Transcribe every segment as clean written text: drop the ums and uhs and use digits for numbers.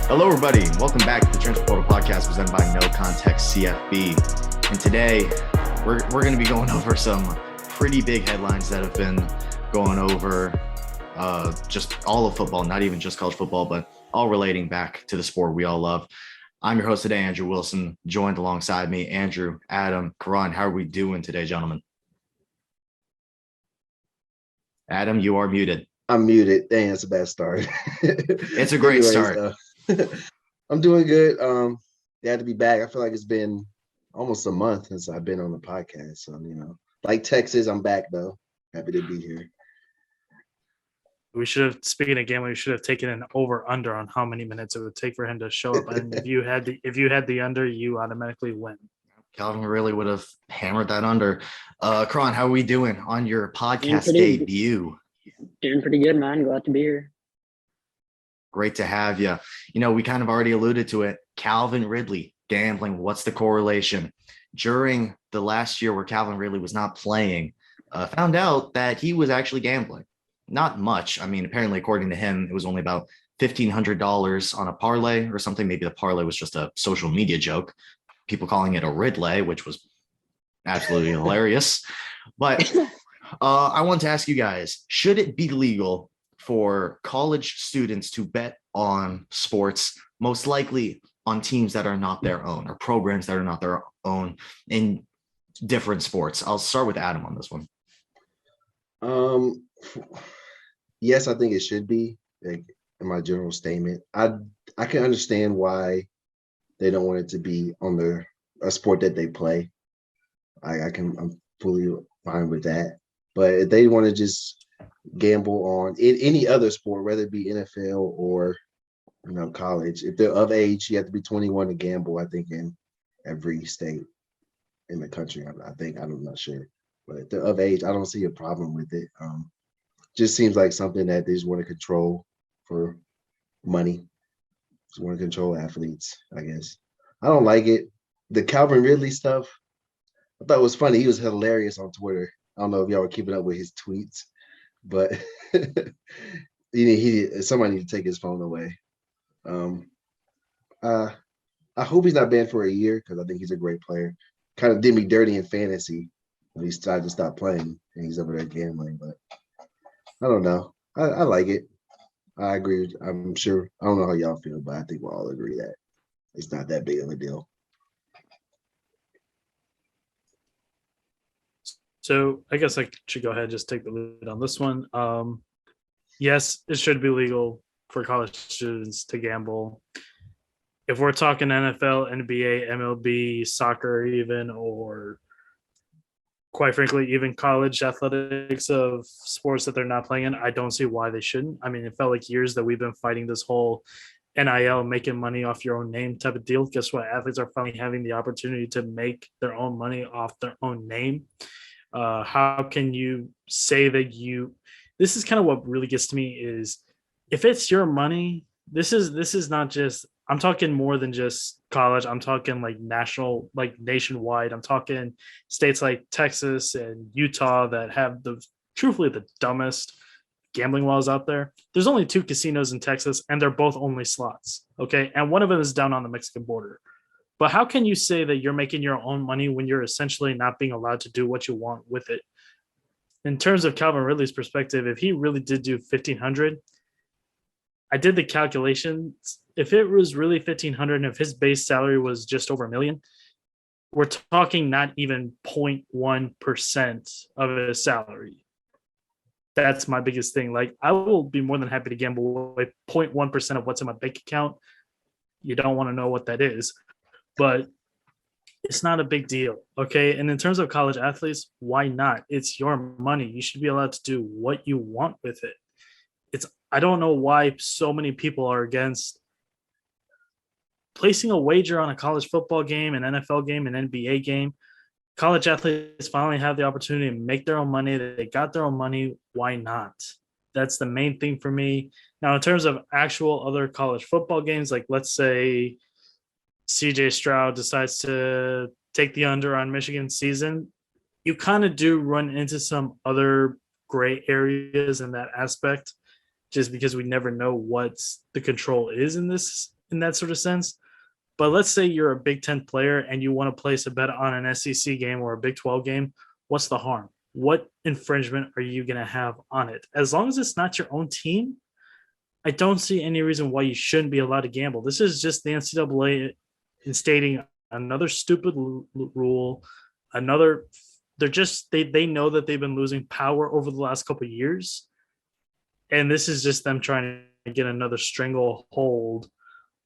Hello, everybody. Welcome back to the Transfer Portal Podcast presented by NoContextCFB. And today, we're going to be going over some pretty big headlines that have been going over just all of football, not even just college football, but all relating back to the sport we all love. I'm your host today, Andrew Wilson, joined alongside me, Andrew, Adam, Karan. How are we doing today, gentlemen? Adam, you are muted. I'm muted. Dang, that's a bad start. It's a great start. I'm doing good. Glad to be back. I feel like it's been almost a month since I've been on the podcast. So, like Texas, I'm back though. Happy to be here. We should have, speaking of gambling, we should have taken an over/under on how many minutes it would take for him to show up. And if you had the under, you automatically win. Calvin really would have hammered that under. Karan, how are we doing on your podcast debut? Doing pretty good, man. Glad to be here. Great to have you. We kind of already alluded to it. Calvin Ridley, gambling. What's the correlation? During the last year where Calvin Ridley was not playing, found out that he was actually gambling. Not much. I mean, apparently, according to him, it was only about $1,500 on a parlay or something. Maybe the parlay was just a social media joke. People calling it a Ridley, which was absolutely hilarious. But I want to ask you guys, should it be legal for college students to bet on sports, most likely on teams that are not their own or programs that are not their own in different sports? I'll start with Adam on this one. Yes, I think it should be, like, in my general statement. I can understand why they don't want it to be on a sport that they play. I'm fully fine with that. But if they want to just gamble on any other sport, whether it be NFL or college, if they're of age, you have to be 21 to gamble. I think in every state in the country. I'm not sure, but if they're of age, I don't see a problem with it. Just seems like something that they just want to control for money. Just want to control athletes, I guess. I don't like it. The Calvin Ridley stuff, I thought it was funny. He was hilarious on Twitter. I don't know if y'all were keeping up with his tweets, but somebody need to take his phone away. I hope he's not banned for a year because I think he's a great player. Kind of did me dirty in fantasy when he decided to stop playing and he's over there gambling. But I don't know. I like it. I agree. I'm sure. I don't know how y'all feel, but I think we'll all agree that it's not that big of a deal. So I guess I should go ahead and just take the lead on this one. Yes, it should be legal for college students to gamble. If we're talking NFL, NBA, MLB, soccer even, or quite frankly, even college athletics of sports that they're not playing in, I don't see why they shouldn't. I mean, it felt like years that we've been fighting this whole NIL, making money off your own name type of deal. Guess what? Athletes are finally having the opportunity to make their own money off their own name. How can you say that this is kind of what really gets to me is if it's your money, this is not just, I'm talking more than just college. I'm talking like national, like nationwide. I'm talking states like Texas and Utah that have truthfully the dumbest gambling laws out there. There's only 2 casinos in Texas and they're both only slots. Okay. And one of them is down on the Mexican border. But how can you say that you're making your own money when you're essentially not being allowed to do what you want with it? In terms of Calvin Ridley's perspective, if he really did do 1,500, I did the calculations. If it was really 1,500 and if his base salary was just over $1 million, we're talking not even 0.1% of his salary. That's my biggest thing. Like, I will be more than happy to gamble away 0.1% of what's in my bank account. You don't want to know what that is. But it's not a big deal, okay? And in terms of college athletes, why not? It's your money. You should be allowed to do what you want with it. I don't know why so many people are against placing a wager on a college football game, an NFL game, an NBA game. College athletes finally have the opportunity to make their own money. They got their own money. Why not? That's the main thing for me. Now, in terms of actual other college football games, like let's say CJ Stroud decides to take the under on Michigan's season, you kind of do run into some other gray areas in that aspect, just because we never know what the control is in this in that sort of sense. But let's say you're a Big Ten player and you want to place a bet on an SEC game or a Big 12 game. What's the harm? What infringement are you going to have on it? As long as it's not your own team, I don't see any reason why you shouldn't be allowed to gamble. This is just the NCAA instating another stupid rule. They know that they've been losing power over the last couple of years, and this is just them trying to get another stranglehold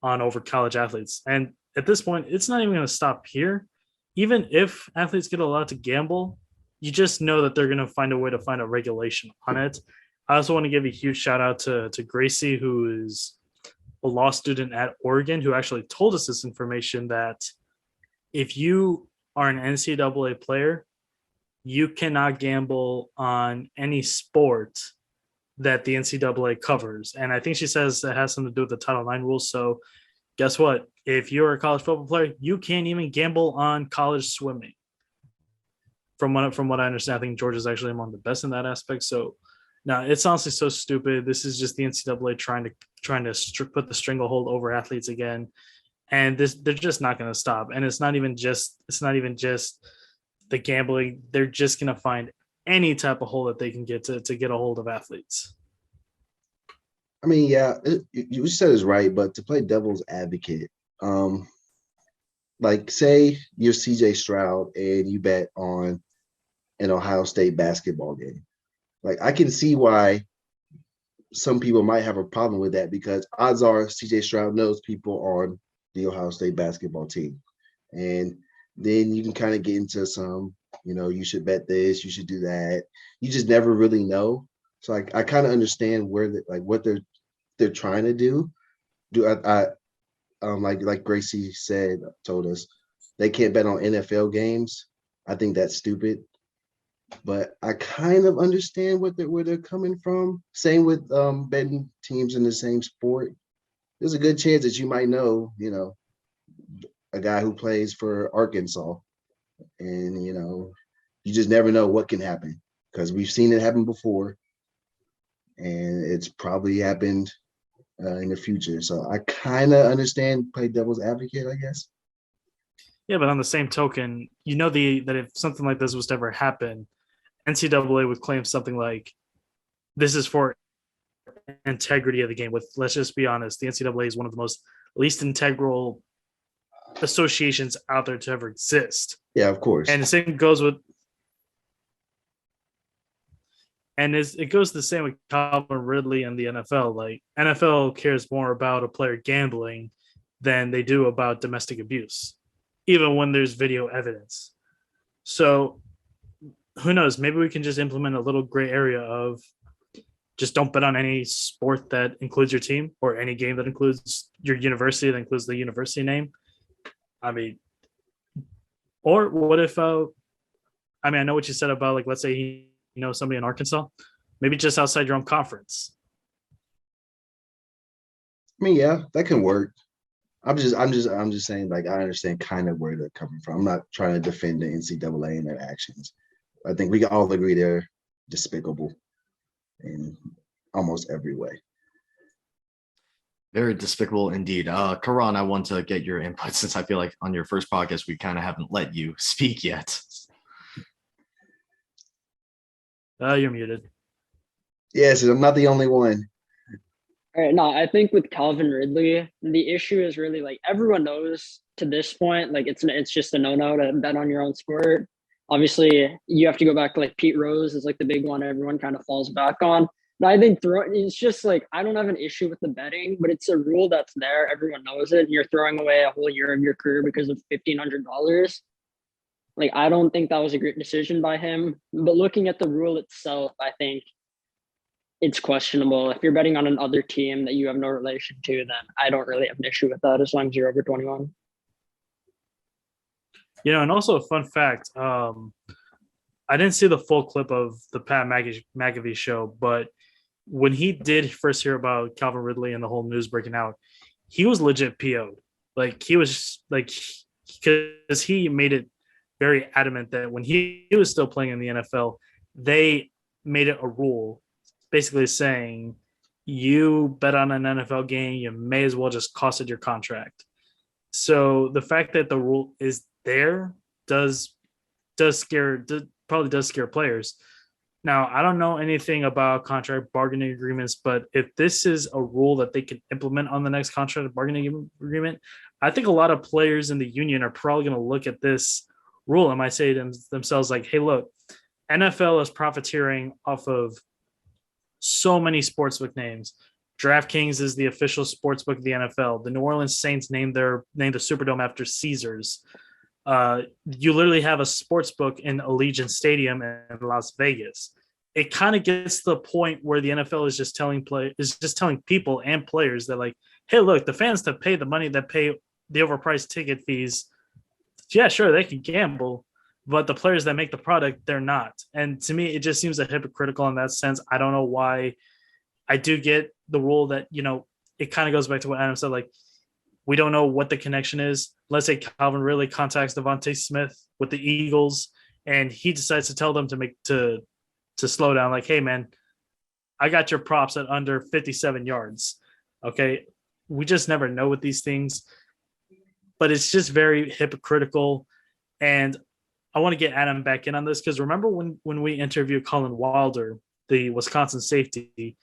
on over college athletes. And at this point, it's not even going to stop here. Even if athletes get allowed to gamble, you just know that they're going to find a way to find a regulation on it. I also want to give a huge shout out to Gracie, who is a law student at Oregon, who actually told us this information that if you are an NCAA player, you cannot gamble on any sport that the NCAA covers. And I think she says it has something to do with the Title IX rules. So guess what? If you're a college football player, you can't even gamble on college swimming. From what I understand, I think Georgia's actually among the best in that aspect. So now it's honestly so stupid. This is just the NCAA trying to put the stranglehold over athletes again. And they're just not going to stop. And it's not even just the gambling. They're just going to find any type of hole that they can get to get a hold of athletes. I mean, yeah, you said it's right, but to play devil's advocate, like say you're CJ Stroud and you bet on an Ohio State basketball game. Like I can see why some people might have a problem with that because odds are CJ Stroud knows people on the Ohio State basketball team. And then you can kind of get into some, you should bet this, you should do that. You just never really know. So I kind of understand where what they're trying to do. Like Gracie told us, they can't bet on NFL games. I think that's stupid. But I kind of understand where they're coming from. Same with betting teams in the same sport. There's a good chance that you might know, a guy who plays for Arkansas, and you just never know what can happen because we've seen it happen before, and it's probably happened in the future. So I kind of understand play devil's advocate, I guess. Yeah, but on the same token, that if something like this was to ever happen, NCAA would claim something like, this is for integrity of the game. Let's just be honest, the NCAA is one of the most least integral associations out there to ever exist. Yeah, of course. And the same goes with, it goes the same with Calvin Ridley and the NFL. Like NFL cares more about a player gambling than they do about domestic abuse, even when there's video evidence. So who knows? Maybe we can just implement a little gray area of just don't bet on any sport that includes your team or any game that includes your university, that includes the university name. I mean, or what if, I know what you said about, like, let's say he knows somebody in Arkansas, maybe just outside your own conference. I mean, yeah, that can work. I'm just saying, like, I understand kind of where they're coming from. I'm not trying to defend the NCAA and their actions. I think we can all agree they're despicable in almost every way. Very despicable indeed. Karan, I want to get your input since I feel like on your first podcast, we kind of haven't let you speak yet. You're muted. Yes, I'm not the only one. All right, no, I think with Calvin Ridley, the issue is really like everyone knows to this point, like it's just a no-no to bet on your own sport. Obviously, you have to go back to like Pete Rose is like the big one everyone kind of falls back on. But I think it's just like I don't have an issue with the betting, but it's a rule that's there. Everyone knows it. And you're throwing away a whole year of your career because of $1,500. Like I don't think that was a great decision by him. But looking at the rule itself, I think it's questionable. If you're betting on another team that you have no relation to, then I don't really have an issue with that as long as you're over 21. And also a fun fact, I didn't see the full clip of the Pat McAfee show, but when he did first hear about Calvin Ridley and the whole news breaking out, he was legit PO'd. Like he was like, because he made it very adamant that when he was still playing in the NFL, they made it a rule basically saying you bet on an NFL game, you may as well just cost it your contract. So the fact that the rule is there probably does scare players. Now, I don't know anything about contract bargaining agreements, but if this is a rule that they can implement on the next contract bargaining agreement, I think a lot of players in the union are probably going to look at this rule and might say to themselves, like, hey, look, NFL is profiteering off of so many sportsbook names. DraftKings is the official sportsbook of the NFL. The New Orleans Saints named the Superdome after Caesars. You literally have a sports book in Allegiant Stadium in Las Vegas. It kind of gets to the point where the NFL is just telling people and players that, like, hey, look, the fans that pay the money, that pay the overpriced ticket fees, yeah, sure, they can gamble, but the players that make the product, they're not. And to me, it just seems hypocritical in that sense. I don't know why. I do get the rule that, it kind of goes back to what Adam said, like, we don't know what the connection is. Let's say Calvin Ridley contacts Devontae Smith with the Eagles, and he decides to tell them to slow down. Like, hey, man, I got your props at under 57 yards. Okay, we just never know with these things, but it's just very hypocritical. And I want to get Adam back in on this because remember when we interviewed Colin Wilder, the Wisconsin safety,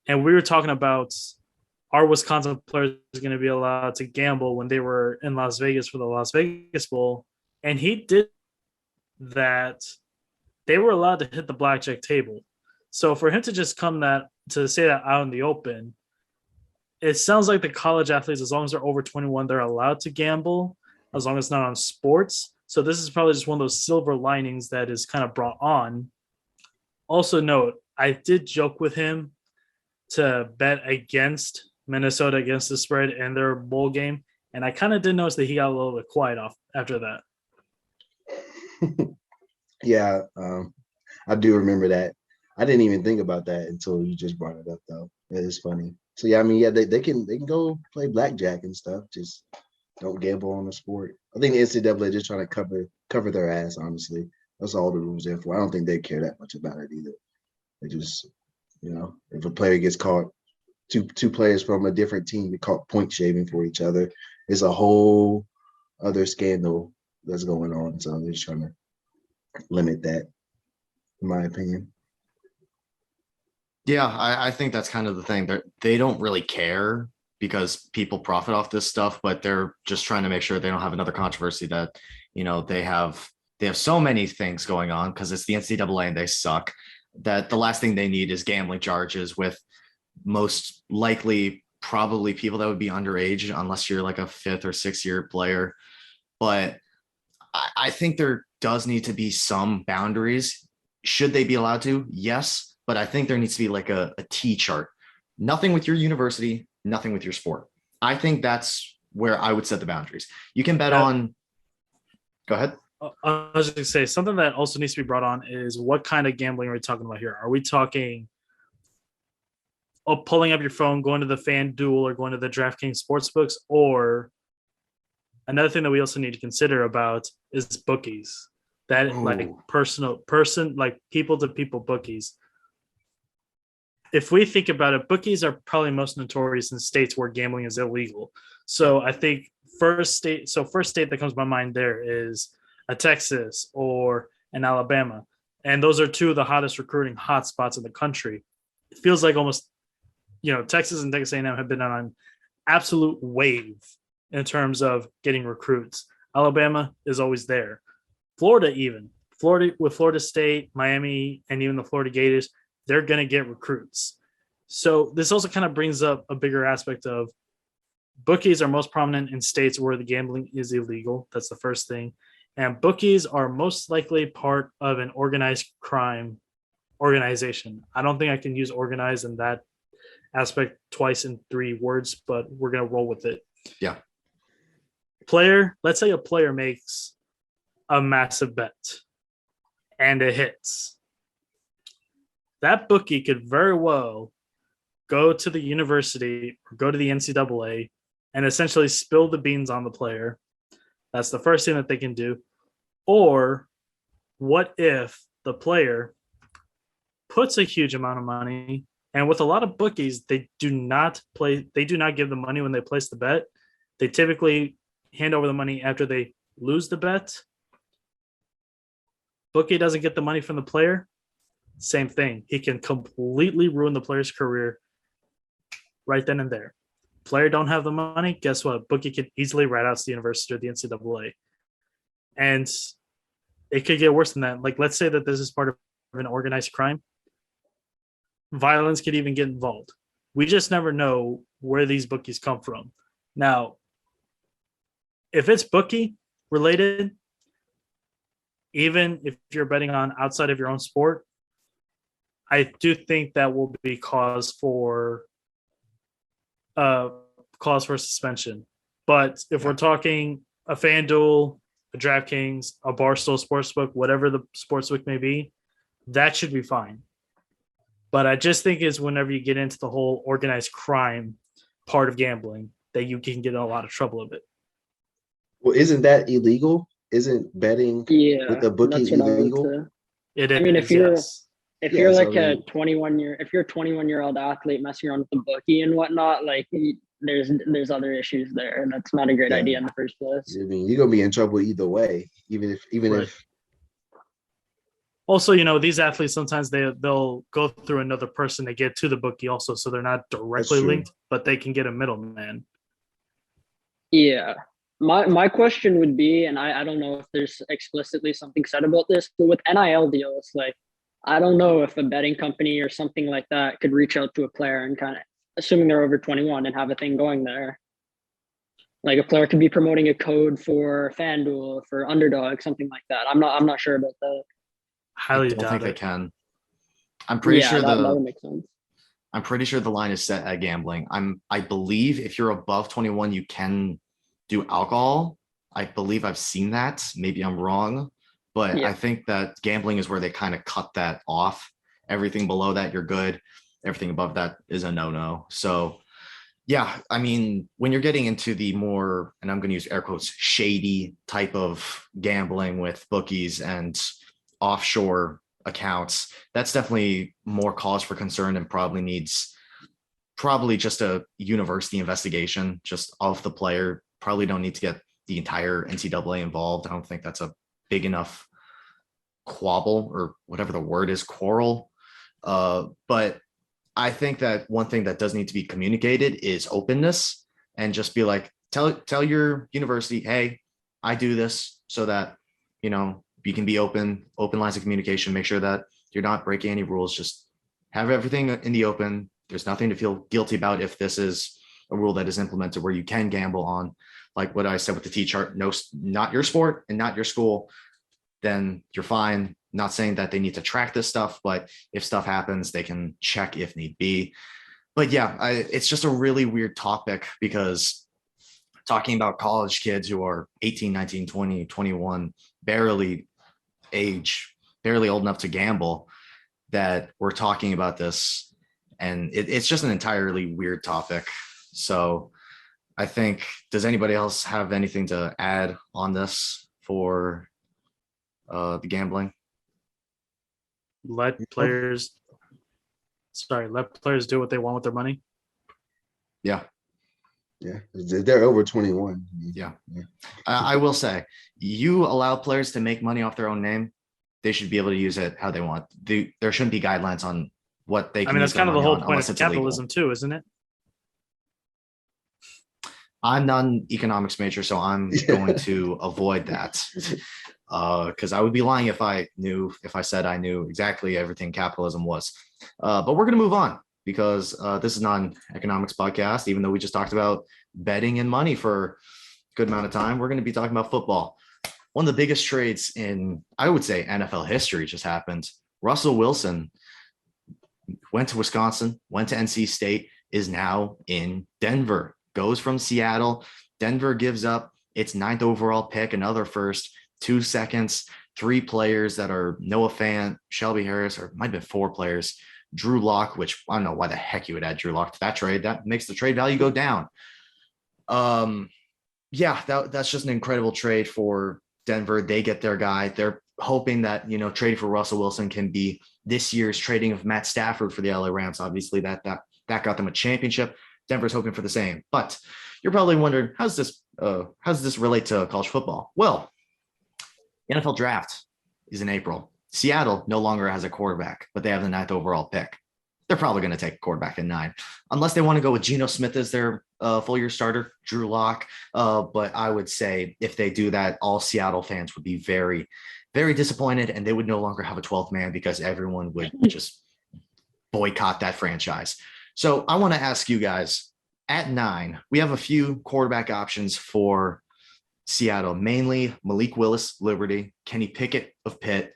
and we were talking about are Wisconsin players going to be allowed to gamble when they were in Las Vegas for the Las Vegas Bowl? And he did that. They were allowed to hit the blackjack table. So for him to just to say that out in the open, it sounds like the college athletes, as long as they're over 21, they're allowed to gamble, as long as it's not on sports. So this is probably just one of those silver linings that is kind of brought on. Also note, I did joke with him to bet against Minnesota against the spread in their bowl game. And I kind of did notice that he got a little bit quiet off after that. Yeah, I do remember that. I didn't even think about that until you just brought it up, though. It is funny. So yeah, I mean, yeah, they can go play blackjack and stuff. Just don't gamble on the sport. I think the NCAA just trying to cover their ass. Honestly, that's all the rules there for. I don't think they care that much about it either. They just, if a player gets caught, two players from a different team get caught point shaving for each other, it's a whole other scandal that's going on. So they're just trying to limit that, in my opinion. Yeah, I think that's kind of the thing. They don't really care because people profit off this stuff, but they're just trying to make sure they don't have another controversy that, they have so many things going on because it's the NCAA and they suck, that the last thing they need is gambling charges with most likely probably people that would be underage unless you're like a 5th or 6th year player. But I think there does need to be some boundaries. Should they be allowed to? Yes. But I think there needs to be like a T chart. Nothing with your university, nothing with your sport. I think that's where I would set the boundaries. You can bet on. Go ahead. I was just going to say something that also needs to be brought on is what kind of gambling are we talking about here? Are we talking pulling up your phone, going to the FanDuel or going to the DraftKings sportsbooks? Or another thing that we also need to consider about is bookies. That like like people to people bookies. If we think about it, bookies are probably most notorious in states where gambling is illegal. So I think first state that comes to my mind there is a Texas or an Alabama. And those are two of the hottest recruiting hotspots in the country. It feels like almost, Texas and Texas A&M have been on an absolute wave in terms of getting recruits. Alabama is always there. Florida with Florida State, Miami, and even the Florida Gators, they're going to get recruits. So this also kind of brings up a bigger aspect of bookies are most prominent in states where the gambling is illegal. That's the first thing. And bookies are most likely part of an organized crime organization. I don't think I can use organized in that aspect twice in 3 words, but we're going to roll with it. Yeah. Let's say a player makes a massive bet and it hits. That bookie could very well go to the university or go to the NCAA and essentially spill the beans on the player. That's the first thing that they can do. Or what if the player puts a huge amount of money And with a lot of bookies, they do not give the money when they place the bet. They typically hand over the money after they lose the bet. Bookie doesn't get the money from the player. Same thing. He can completely ruin the player's career right then and there. Player don't have the money. Guess what? Bookie could easily write out to the university or the NCAA. And it could get worse than that. Like, let's say that this is part of an organized crime. Violence could even get involved. We just never know where these bookies come from. Now, if it's bookie related, even if you're betting on outside of your own sport, I do think that will be cause for suspension. But if we're talking a FanDuel, a DraftKings, a Barstool Sportsbook, whatever the sportsbook may be, that should be fine. But I just think is whenever you get into the whole organized crime part of gambling that you can get in a lot of trouble of it. Well, isn't that illegal? Isn't betting with a bookie that's what illegal? It is. I mean, if you're so like a 21-year-old athlete messing around with the bookie and whatnot, like there's other issues there, and that's not a great idea in the first place. I mean, you're gonna be in trouble either way, even if. Also, these athletes sometimes they'll go through another person to get to the bookie also, so they're not directly linked, but they can get a middleman. Yeah. My question would be, and I don't know if there's explicitly something said about this, but with NIL deals, like I don't know if a betting company or something like that could reach out to a player and kind of, assuming they're over 21, and have a thing going there. Like a player could be promoting a code for FanDuel, for Underdog, something like that. I'm not sure about that. Highly I don't doubt think it. they can. I'm pretty sure that would make sense. I'm pretty sure the line is set at gambling. I believe if you're above 21, you can do alcohol. I believe I've seen that. Maybe I'm wrong, but I think that gambling is where they kind of cut that off. Everything below that, you're good. Everything above that is a no-no. So yeah, I mean, when you're getting into the more, and I'm going to use air quotes, shady type of gambling with bookies and offshore accounts, that's definitely more cause for concern and probably needs just a university investigation just of the player. Probably don't need to get the entire NCAA involved. I don't think that's a big enough quabble or whatever the word is, quarrel. But I think that one thing that does need to be communicated is openness, and just be like, tell your university, hey, I do this so that, you can be open lines of communication, make sure that you're not breaking any rules, just have everything in the open. There's nothing to feel guilty about if this is a rule that is implemented where you can gamble on, like what I said with the T-chart, no, not your sport and not your school, then you're fine. Not saying that they need to track this stuff, but if stuff happens, they can check if need be. But yeah, it's just a really weird topic, because talking about college kids who are 18, 19, 20, 21, barely old enough to gamble, that we're talking about this, and it's just an entirely weird topic. So I think, does anybody else have anything to add on this for the gambling? Let players do what they want with their money. Yeah, they're over 21. Yeah. I will say, you allow players to make money off their own name, they should be able to use it how they want. There shouldn't be guidelines on what they can. I mean, that's kind of the whole point of capitalism too, isn't it? I'm not an economics major, so I'm going to avoid that, because I would be lying if I said I knew exactly everything capitalism was. But we're going to move on, because this is not an economics podcast, even though we just talked about betting and money for a good amount of time. We're going to be talking about football. One of the biggest trades in, I would say, NFL history just happened. Russell Wilson went to Wisconsin, went to NC State, is now in Denver. Goes from Seattle. Denver gives up its 9th overall pick, another first, 2 seconds, 3 players that are Noah Fant, Shelby Harris, or might have been 4 players, Drew Lock, which I don't know why the heck you would add Drew Lock to that trade. That makes the trade value go down. Yeah, that's just an incredible trade for Denver. They get their guy. They're hoping that, trading for Russell Wilson can be this year's trading of Matt Stafford for the LA Rams. Obviously, that got them a championship. Denver's hoping for the same. But you're probably wondering, how does this relate to college football? Well, the NFL draft is in April. Seattle no longer has a quarterback, but they have the 9th overall pick. They're probably going to take a quarterback at 9, unless they want to go with Geno Smith as their full year starter, Drew Lock. But I would say if they do that, all Seattle fans would be very, very disappointed, and they would no longer have a 12th man because everyone would just boycott that franchise. So I want to ask you guys, at 9, we have a few quarterback options for Seattle, mainly Malik Willis, Liberty, Kenny Pickett of Pitt.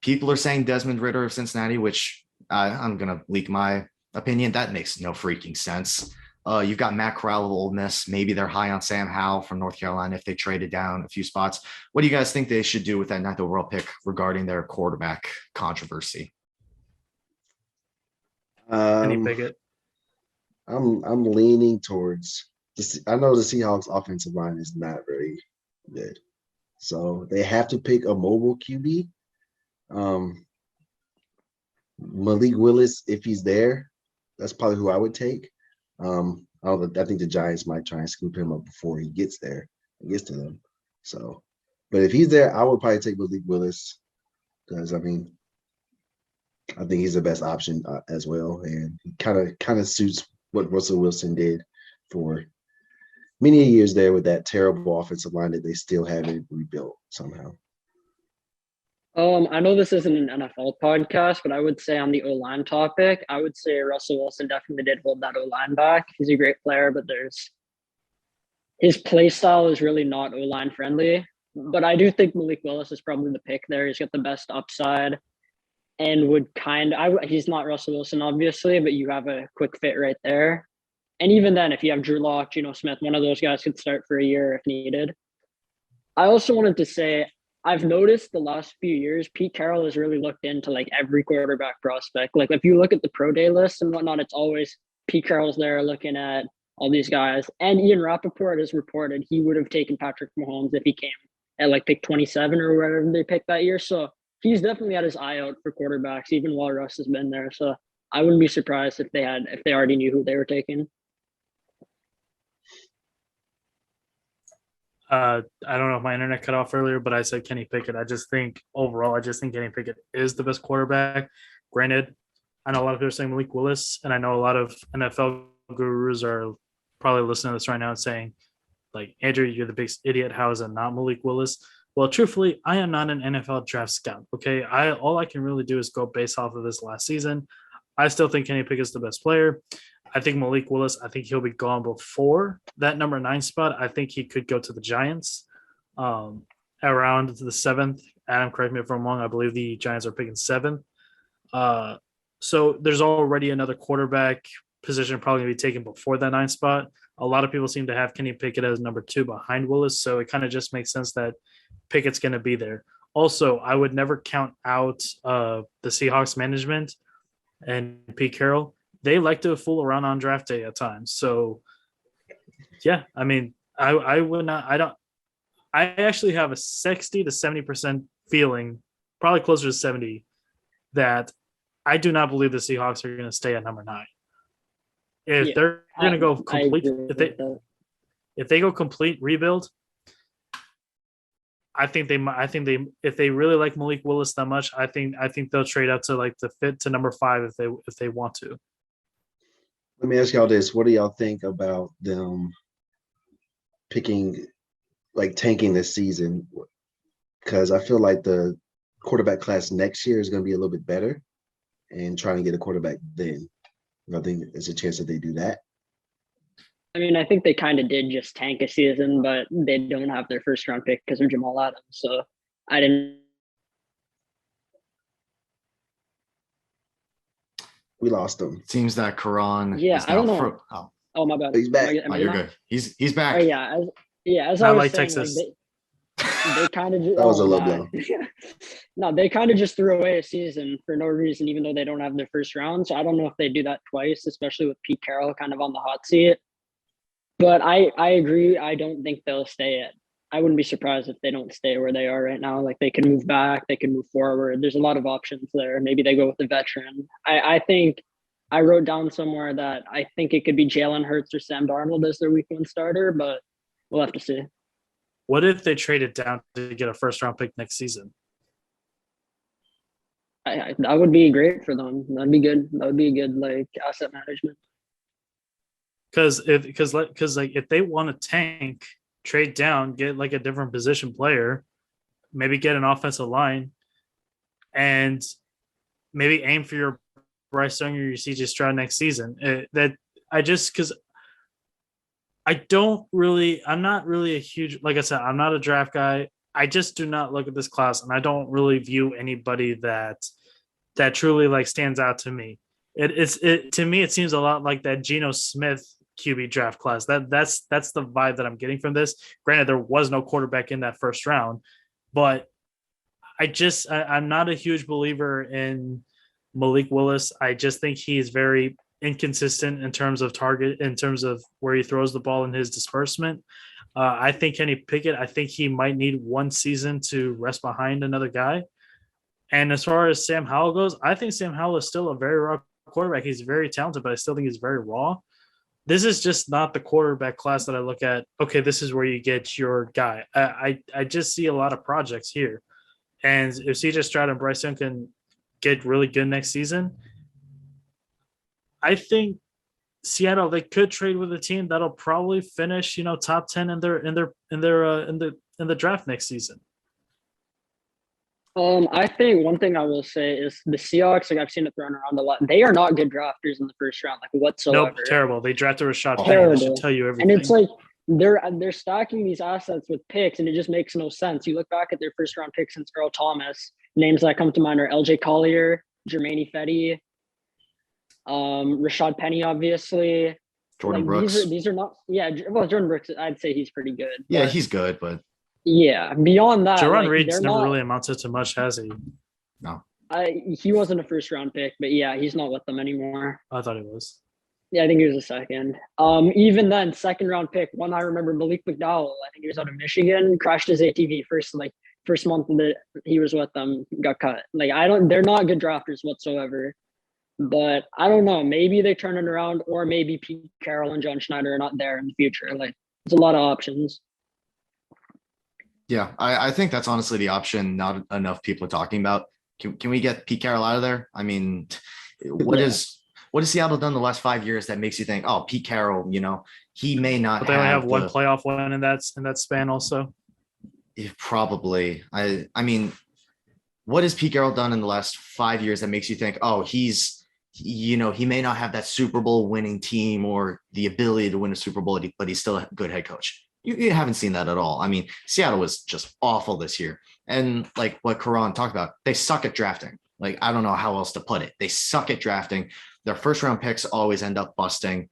People are saying Desmond Ridder of Cincinnati, which I'm going to leak my opinion. That makes no freaking sense. You've got Matt Corral of Ole Miss. Maybe they're high on Sam Howell from North Carolina if they traded down a few spots. What do you guys think they should do with that 9th overall pick regarding their quarterback controversy? Kenny Pickett. I'm leaning towards this. I know the Seahawks offensive line is not very good, so they have to pick a mobile QB. Malik Willis, if he's there, that's probably who I would take. I think the Giants might try and scoop him up before he gets there and gets to them. So, but if he's there, I would probably take Malik Willis because I think he's the best option as well, and he kind of suits what Russell Wilson did for many years there with that terrible offensive line that they still haven't rebuilt somehow. I know this isn't an NFL podcast, but I would say on the O-line topic, I would say Russell Wilson definitely did hold that O-line back. He's a great player, but his play style is really not O-line friendly. But I do think Malik Willis is probably the pick there. He's got the best upside and he's not Russell Wilson, obviously, but you have a quick fit right there. And even then, if you have Drew Lock, Geno Smith, one of those guys could start for a year if needed. I also wanted to say, I've noticed the last few years, Pete Carroll has really looked into like every quarterback prospect. Like if you look at the pro day list and whatnot, it's always Pete Carroll's there looking at all these guys. And Ian Rappaport has reported he would have taken Patrick Mahomes if he came at like pick 27 or wherever they picked that year. So he's definitely had his eye out for quarterbacks, even while Russ has been there. So I wouldn't be surprised if they already knew who they were taking. I don't know if my internet cut off earlier, but I said Kenny Pickett. I just think Kenny Pickett is the best quarterback. Granted, I know a lot of people are saying Malik Willis, and I know a lot of NFL gurus are probably listening to this right now and saying, like, Andrew, you're the biggest idiot. How is it not Malik Willis? Well, truthfully, I am not an NFL draft scout. Okay, all I can really do is go based off of this last season. I still think Kenny Pickett's the best player. I think Malik Willis, I think he'll be gone before that number 9 spot. I think he could go to the Giants around the 7th. Adam, correct me if I'm wrong. I believe the Giants are picking 7th. So there's already another quarterback position probably going to be taken before that 9 spot. A lot of people seem to have Kenny Pickett as number 2 behind Willis. So it kind of just makes sense that Pickett's going to be there. Also, I would never count out the Seahawks management and Pete Carroll. They like to fool around on draft day at times. So, yeah, I mean, I would not. I actually have a 60 to 70% feeling, probably closer to 70, that I do not believe the Seahawks are going to stay at number 9. If they're going to go complete, if they go complete rebuild, I think if they really like Malik Willis that much, I think they'll trade out to like the fit to number 5 if they want to. Let me ask y'all this. What do y'all think about them tanking this season? Because I feel like the quarterback class next year is going to be a little bit better and trying to get a quarterback then. I think there's a chance that they do that. I mean, I think they kind of did just tank a season, but they don't have their first round pick because of Jamal Adams. So I didn't. We lost him. Seems that Karan. Yeah, I don't know. Oh, my bad. He's back. You're good. He's back. As I was like saying, Texas. They kind of that was a low blow. No, they kind of just threw away a season for no reason, even though they don't have their first round. So I don't know if they do that twice, especially with Pete Carroll kind of on the hot seat. But I agree. I don't think they'll stay I wouldn't be surprised if they don't stay where they are right now. Like they can move back, they can move forward. There's a lot of options there. Maybe they go with the veteran. I think I wrote down somewhere that I think it could be Jalen Hurts or Sam Darnold as their week 1 starter, but we'll have to see. What if they traded down to get a first round pick next season? That would be great for them. That'd be good. That would be a good like asset management. Because if they want to tank, trade down, get like a different position player, maybe get an offensive line, and maybe aim for your Bryce Young or your CJ Stroud next season. I'm not really a huge, like I said, I'm not a draft guy. I just do not look at this class, and I don't really view anybody that truly like stands out to me. To me, it seems a lot like that Geno Smith QB draft class. That's the vibe that I'm getting from this. Granted, there was no quarterback in that first round, but I'm not a huge believer in Malik Willis. I just think he's very inconsistent in terms of target, in terms of where he throws the ball and his disbursement. I think Kenny Pickett, I think he might need one season to rest behind another guy. And as far as Sam Howell goes, I think Sam Howell is still a very raw quarterback. He's very talented, but I still think he's very raw. This is just not the quarterback class that I look at. Okay, this is where you get your guy. I just see a lot of projects here. And if CJ Stroud and Bryce Young can get really good next season, I think Seattle, they could trade with a team that'll probably finish, top 10 in the draft next season. I think one thing I will say is the Seahawks, like I've seen it thrown around a lot. They are not good drafters in the first round, like whatsoever. Nope, terrible. They drafted Rashad Penny. Terrible. That should tell you everything. And it's like they're stacking these assets with picks, and it just makes no sense. You look back at their first round picks since Earl Thomas. Names that come to mind are LJ Collier, Jermaine Fetty, Rashad Penny, obviously. Jordan Brooks. These are not. Yeah, well, Jordan Brooks, I'd say he's pretty good. Yeah, he's good, but yeah, beyond that, Jaron Reed's never really amounted to much, has he? No. He wasn't a first round pick, but yeah, he's not with them anymore. I thought he was. Yeah, I think he was a second. Even then, second round pick. One I remember, Malik McDowell. I think he was out of Michigan. Crashed his ATV first month that he was with them, got cut. They're not good drafters whatsoever. But I don't know. Maybe they turn it around, or maybe Pete Carroll and John Schneider are not there in the future. There's a lot of options. Yeah, I think that's honestly the option not enough people are talking about. Can we get Pete Carroll out of there? I mean, what has Seattle done the last 5 years that makes you think, oh, Pete Carroll, he may not but they only have one playoff win in that span also? Probably. I mean, what has Pete Carroll done in the last 5 years that makes you think, oh, he may not have that Super Bowl winning team or the ability to win a Super Bowl, but he's still a good head coach? You haven't seen that at all. I mean, Seattle was just awful this year. And like what Karan talked about, they suck at drafting. I don't know how else to put it. They suck at drafting. Their first round picks always end up busting.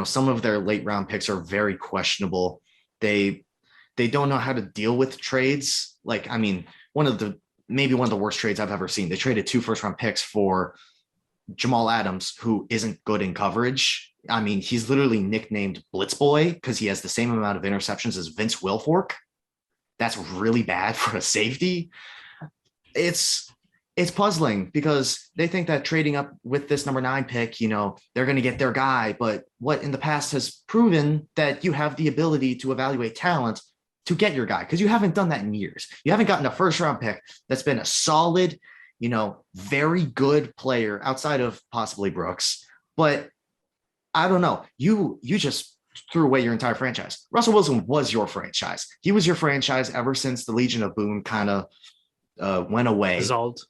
Some of their late round picks are very questionable. They don't know how to deal with trades. One of the worst trades I've ever seen. They traded 2 first round picks for Jamal Adams, who isn't good in coverage. I mean, he's literally nicknamed Blitz Boy because he has the same amount of interceptions as Vince Wilfork. That's really bad for a safety. It's puzzling because they think that trading up with this number 9 pick, they're going to get their guy. But what in the past has proven that you have the ability to evaluate talent to get your guy, because you haven't done that in years. You haven't gotten a first round pick that's been a solid, very good player outside of possibly Brooks. But I don't know. You just threw away your entire franchise. Russell Wilson was your franchise. He was your franchise ever since the Legion of Boom kind of went away. Dissolved.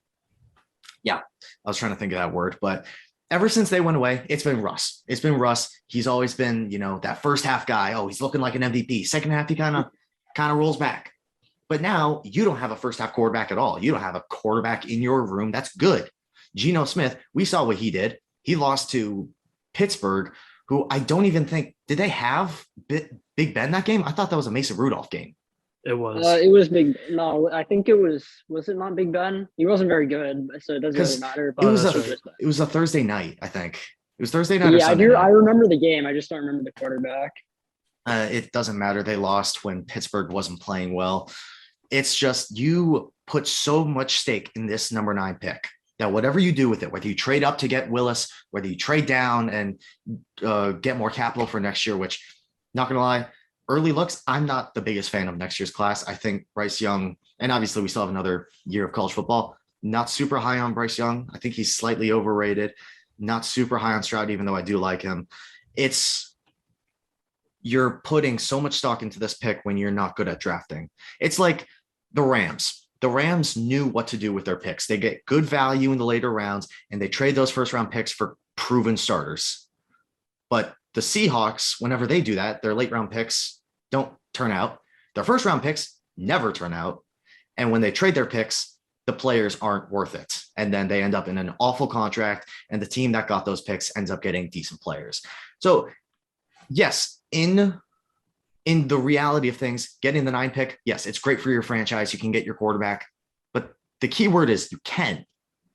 Yeah, I was trying to think of that word, but ever since they went away, it's been Russ. It's been Russ. He's always been, that first half guy. Oh, he's looking like an MVP. Second half, he kind of rolls back. But now you don't have a first half quarterback at all. You don't have a quarterback in your room. That's good. Geno Smith, we saw what he did. He lost to Pittsburgh, who I don't even think, did they have Big Ben that game? I thought that was a Mason Rudolph game. It was. It was Big. No, I think it was it not Big Ben? He wasn't very good, so it doesn't really matter. But it was a Thursday night, I think. It was Thursday night. Yeah, I remember the game. I just don't remember the quarterback. It doesn't matter. They lost when Pittsburgh wasn't playing well. It's just you put so much stake in this number 9 pick that whatever you do with it, whether you trade up to get Willis, whether you trade down and get more capital for next year, which, not going to lie, early looks, I'm not the biggest fan of next year's class. I think Bryce Young, and obviously we still have another year of college football, not super high on Bryce Young. I think he's slightly overrated, not super high on Stroud, even though I do like him. You're putting so much stock into this pick when you're not good at drafting. It's like the Rams. The Rams knew what to do with their picks. They get good value in the later rounds, and they trade those first round picks for proven starters. But the Seahawks, whenever they do that, their late round picks don't turn out. Their first round picks never turn out. And when they trade their picks, the players aren't worth it. And then they end up in an awful contract, and the team that got those picks ends up getting decent players. So yes, in the reality of things, getting the 9 pick, yes, it's great for your franchise. You can get your quarterback, but the key word is you can,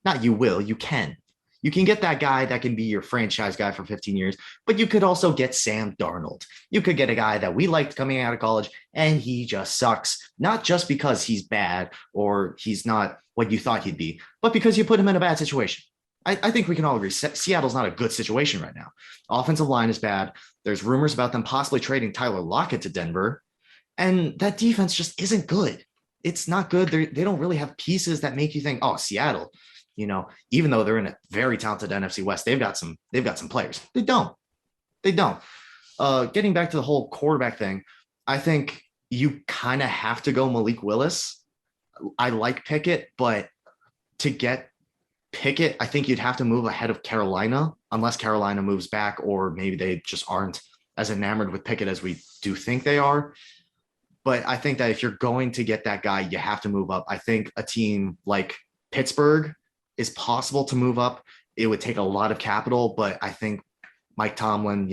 not you will, you can. You can get that guy that can be your franchise guy for 15 years, but you could also get Sam Darnold. You could get a guy that we liked coming out of college, and he just sucks, not just because he's bad or he's not what you thought he'd be, but because you put him in a bad situation. I think we can all agree Seattle's not a good situation right now. Offensive line is bad. There's rumors about them possibly trading Tyler Lockett to Denver, and that defense just isn't good. It's not good. They don't really have pieces that make you think, oh, Seattle, even though they're in a very talented NFC West, they've got some players. They don't. Getting back to the whole quarterback thing, I think you kind of have to go Malik Willis. I like Pickett, but to get Pickett, I think you'd have to move ahead of Carolina, unless Carolina moves back, or maybe they just aren't as enamored with Pickett as we do think they are. But I think that if you're going to get that guy, you have to move up. I think a team like Pittsburgh is possible to move up. It would take a lot of capital, but I think Mike Tomlin,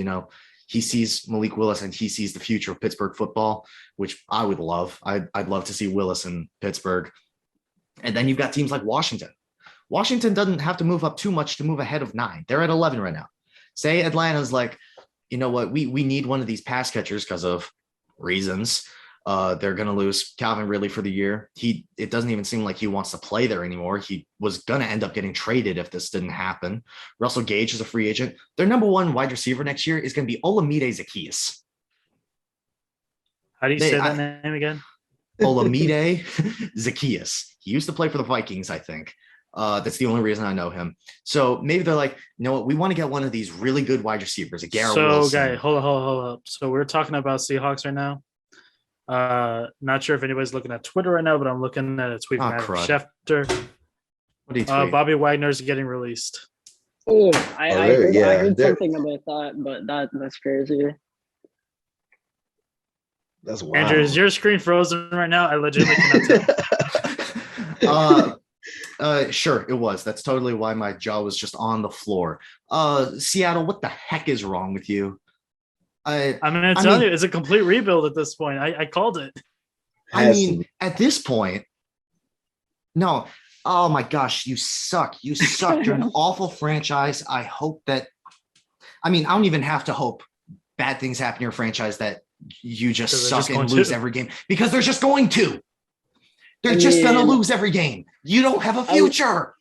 he sees Malik Willis and he sees the future of Pittsburgh football, which I would love. I'd love to see Willis in Pittsburgh. And then you've got teams like Washington. Washington doesn't have to move up too much to move ahead of 9. They're at 11 right now. Say Atlanta's like, you know what, we need one of these pass catchers because of reasons. They're going to lose Calvin Ridley for the year. It doesn't even seem like he wants to play there anymore. He was going to end up getting traded if this didn't happen. Russell Gage is a free agent. Their number 1 wide receiver next year is going to be Olamide Zaccheaus. How do you say that name again? Olamide Zaccheaus. He used to play for the Vikings, I think. That's the only reason I know him. So maybe they're like, you know what, we want to get one of these really good wide receivers, a Garrett Wilson. Guy, hold up. So we're talking about Seahawks right now. Not sure if anybody's looking at Twitter right now, but I'm looking at a tweet from Adam Schefter. What do you tweet? Bobby Wagner's getting released. Oh, I heard something about that, but that's crazy. That's wild. Andrew, is your screen frozen right now? I legitimately cannot tell. Sure, it was. That's totally why my jaw was just on the floor. Seattle, what the heck is wrong with you? I'm going to tell you, it's a complete rebuild at this point. I called it. I mean, at this point, no. Oh my gosh, you suck. You suck. You're an awful franchise. I hope that. I mean, I don't even have to hope bad things happen to your franchise that you just suck and lose every game, because they're just going to. They're just going to lose every game. You don't have a future.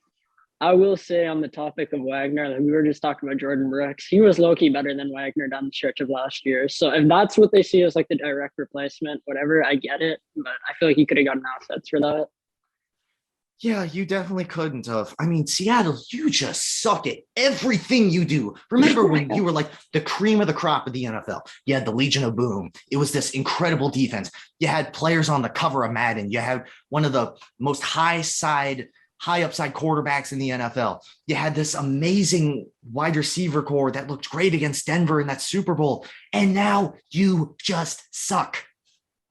I will say on the topic of Wagner, like we were just talking about Jordan Brooks. He was low-key better than Wagner down the stretch of last year. So if that's what they see as like the direct replacement, whatever, I get it. But I feel like he could have gotten assets for that. Yeah, you definitely couldn't have. I mean, Seattle, you just suck at everything you do. Remember when you were like the cream of the crop of the NFL? You had the Legion of Boom. It was this incredible defense. You had players on the cover of Madden. You had one of the most high upside quarterbacks in the NFL. You had this amazing wide receiver core that looked great against Denver in that Super Bowl. And now you just suck.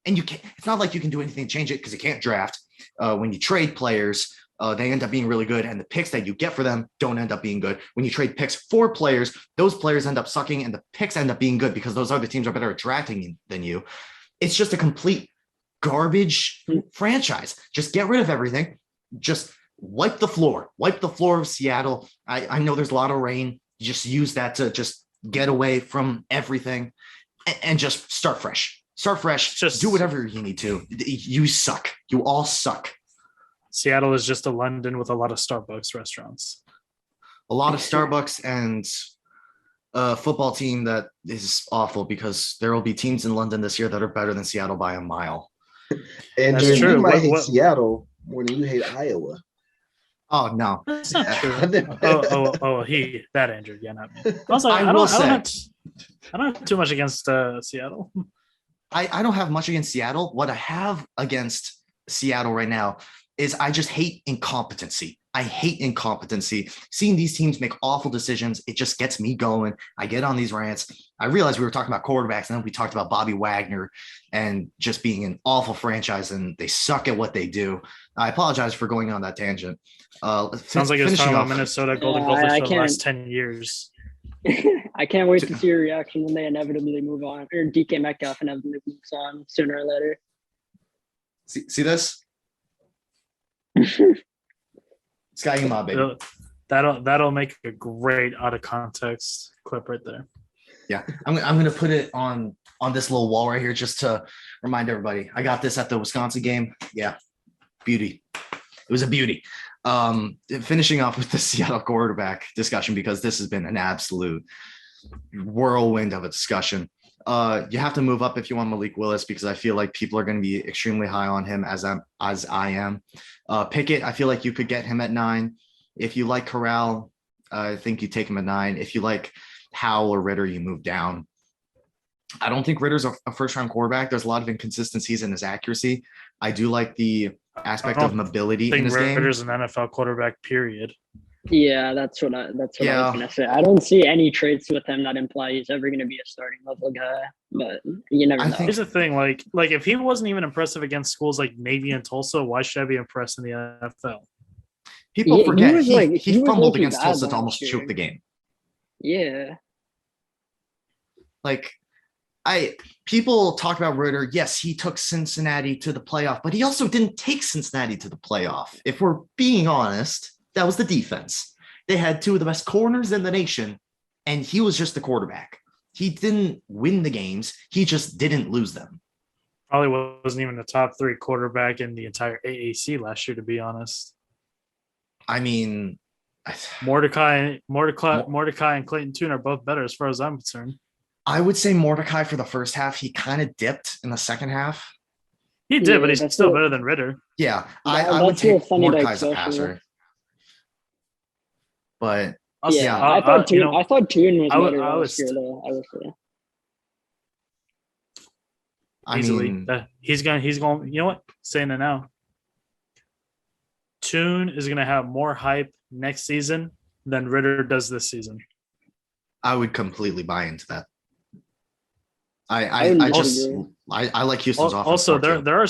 And you can't, it's not like you can do anything to change it because you can't draft. When you trade players, they end up being really good, and the picks that you get for them don't end up being good. When you trade picks for players, those players end up sucking, and the picks end up being good because those other teams are better at drafting than you. It's just a complete garbage franchise. Just get rid of everything. Just wipe the floor of Seattle. I know there's a lot of rain. Just use that to just get away from everything. and just start fresh. Start fresh. Just do whatever you need to. You suck. You all suck. Seattle is just a London with a lot of Starbucks restaurants. A lot of Starbucks and a football team that is awful because there will be teams in London this year that are better than Seattle by a mile. And That's then true. you might What- hate what- Seattle more than you hate Iowa. Oh no. That's not true. That Andrew. Yeah, not me. Also, I I will don't say- have too much against Seattle. I don't have much against Seattle. What I have against Seattle right now is I just hate incompetency. I hate incompetency. Seeing these teams make awful decisions, it just gets me going. I get on these rants. I realized we were talking about quarterbacks, and then we talked about Bobby Wagner and just being an awful franchise, and they suck at what they do. I apologize for going on that tangent. Sounds like it's finishing talking about off- Minnesota Golden Yeah, Gophers I for the last can't- 10 years. I can't wait to see your reaction when they inevitably move on, or DK Metcalf inevitably moves on sooner or later. See this? Sky Uma, baby. That'll make a great out of context clip right there. Yeah, I'm gonna put it on this little wall right here just to remind everybody. I got this at the Wisconsin game. Yeah, beauty. It was a beauty. Finishing off with the Seattle quarterback discussion, because this has been an absolute whirlwind of a discussion. You have to move up if you want Malik Willis, because I feel like people are going to be extremely high on him as I am. Pickett, I feel like you could get him at 9. If you like Corral, I think you take him at 9. If you like Howell or Ritter, you move down. I don't think Ritter's a first-round quarterback. There's a lot of inconsistencies in his accuracy. I do like the aspect of mobility I in think his game. Ritter's an NFL quarterback, period. Yeah, that's what I was gonna say. I don't see any traits with him that imply he's ever gonna be a starting level guy, but you never I know. think- Here's the thing, like if he wasn't even impressive against schools like Navy and Tulsa, why should I be impressed in the NFL? People He forget was he, like- he he was fumbled low-key against bad Tulsa to last almost year. choke the game. Yeah. Like, people talk about Ritter. Yes, he took Cincinnati to the playoff, but he also didn't take Cincinnati to the playoff. If we're being honest, that was the defense. They had 2 of the best corners in the nation, and he was just the quarterback. He didn't win the games. He just didn't lose them. Probably wasn't even a top 3 quarterback in the entire AAC last year, to be honest. I mean, Mordecai and Clayton Tune are both better as far as I'm concerned. I would say Mordecai for the first half. He kind of dipped in the second half. He did, Yeah, but he's that's still what- better than Ritter. Yeah, That- I would that's what take Sunny Dike Mordecai as a special. passer. But Also, Yeah, yeah, I thought Tune. I thought Tune was I would- better I would last year, st- though. I would say. I easily. mean, He's going. You know what? Saying it now. Tune is going to have more hype next season than Ritter does this season. I would completely buy into that. I would I just disagree. I like Houston's offense. Also, more, there too. there are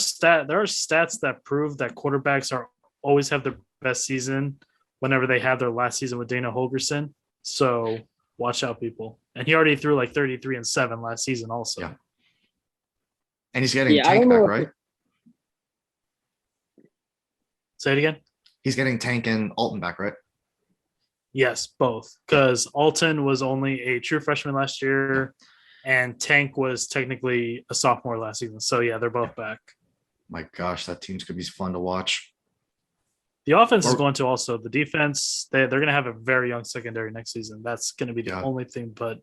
stats that prove that quarterbacks always have their best season whenever they have their last season with Dana Holgerson. So watch out, people. And he already threw like 33-7 last season, also. Yeah. And he's getting Yeah, I Tank don't back, know if- right? Say it again. He's getting Tank and Alton back, right? Yes, both. Because Alton was only a true freshman last year, and Tank was technically a sophomore last season. So yeah, they're both back. My gosh, that team's gonna be fun to watch. The offense is Or- going to also the defense. They're going to have a very young secondary next season. That's going to be the Yeah. only thing. But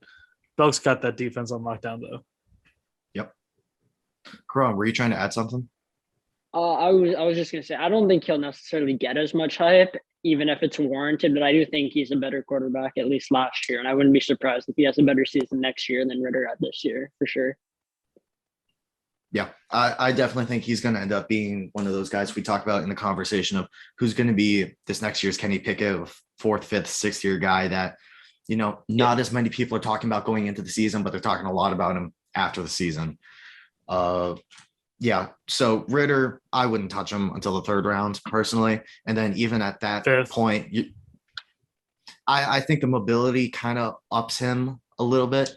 Belk's got that defense on lockdown, though. Karan, were you trying to add something? I was just gonna say I don't think he'll necessarily get as much hype, even if it's warranted. But I do think he's a better quarterback, at least last year, and I wouldn't be surprised if he has a better season next year than Ritter had this year, for sure. Yeah, I definitely think he's going to end up being one of those guys we talked about in the conversation of who's going to be this next year's Kenny Pickett, a 4th, 5th, 6th year guy that, not as many people are talking about going into the season, but they're talking a lot about him after the season. Yeah, so Ritter, I wouldn't touch him until the 3rd round personally. And then even at that 5th. point, I think the mobility kind of ups him a little bit.